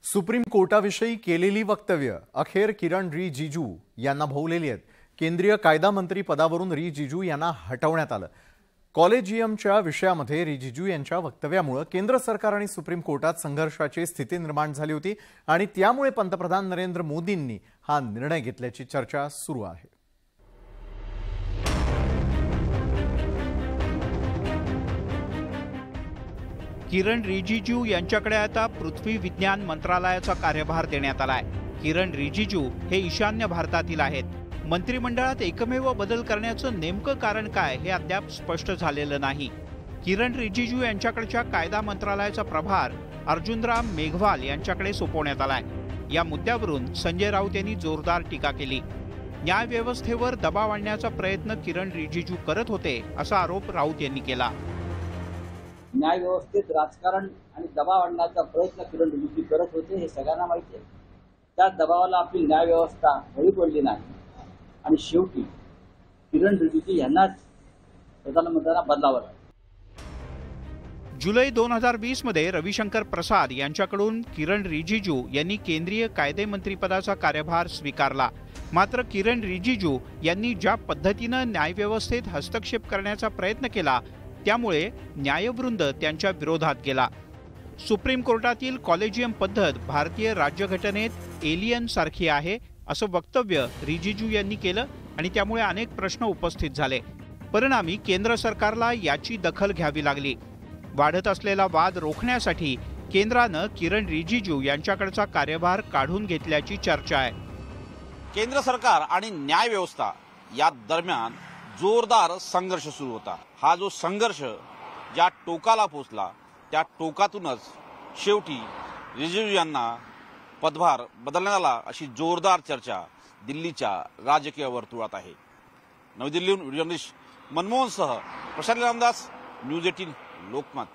Supreme कोर्टाविषयी केलेली वक्तव्य अखेर किरण रिजिजू यांना भोवलेली आहेत। केंद्रीय कायदा मंत्री पदावरून रिजिजू यांना हटवण्यात आलं। कॉलेजियमच्या विषयामध्ये रिजिजू यांच्या वक्तव्यामुळे केंद्र सरकार आणि सुप्रीम कोर्टात संघर्षाची स्थिती निर्माण झाली होती आणि त्यामुळे पंतप्रधान नरेंद्र मोदींनी हा निर्णय घेतल्याची चर्चा सुरू आहे। किरण रिजिजू यांच्याकडे आता पृथ्वी विज्ञान मंत्रालयाचा कार्यभार देण्यात आलाय। किरण रिजिजू हे ईशान्य भारतातील आहेत। मंत्रिमंडळात एकमेव बदल करण्याचं नेमकं कारण काय हे अद्याप स्पष्ट झालेलं नाही। किरण रिजिजू यांच्याकडच्या कायदा मंत्रालयाचा प्रभार अर्जुनराम मेघवाल यांच्याकडे सोपवण्यात आलाय। या मुद्द्यावरून संजय राऊत यांनी जोरदार टीका केली। न्याय व्यवस्थेवर दबाव आणण्याचा प्रयत्न किरण रिजिजू करत होते असा आरोप राऊत यांनी केला। न्याय व्यवस्थेत राजकारण आणि दबाव आणण्याचा प्रयत्न किरण रिजिजू करत होते हे सगळ्यांना माहिती आहे। त्या दबावाला आपली न्याय व्यवस्था बळी पडली नाही आणि शेवटी किरण रिजिजू यांनाच प्रधानमंत्र्यांना बदलावं लागलं। जुलै 2020 मध्ये रविशंकर प्रसाद यांच्याकडून किरण रिजिजू यांनी केंद्रीय कायदे मंत्रीपदाचा कार्यभार स्वीकारला। मात्र किरण रिजिजू यांनी ज्या पद्धतीने न्यायव्यवस्थेत हस्तक्षेप करण्याचा प्रयत्न केला त्यामुळे न्यायवृंद त्यांच्या विरोधात गेला। सुप्रीम कोर्टातील कॉलेजियम पद्धत भारतीय राज्यघटनेत एलियन सारखी आहे असं वक्तव्य रिजिजू यांनी केलं आणि त्यामुळे अनेक प्रश्न उपस्थित झाले। परिणामी केंद्र सरकारला याची दखल घ्यावी लागली। वाढत असलेला वाद रोखण्यासाठी केंद्रानं किरण रिजिजू यांच्याकडचा कार्यभार काढून घेतल्याची चर्चा आहे। केंद्र सरकार आणि न्याय व्यवस्था या दरम्यान जोरदार संघर्ष सुरू होता। हा जो संघर्ष ज्या टोकाला पोहोचला त्या टोकातूनच शेवटी रिजिजू यांना पदभार बदलण्यात आला अशी जोरदार चर्चा दिल्लीच्या राजकीय वर्तुळात आहे। नवी दिल्लीहून व्हिडिओ जर्नलिस्ट मनमोहनसह प्रशांत रामदास, न्यूज 18 लोकमत।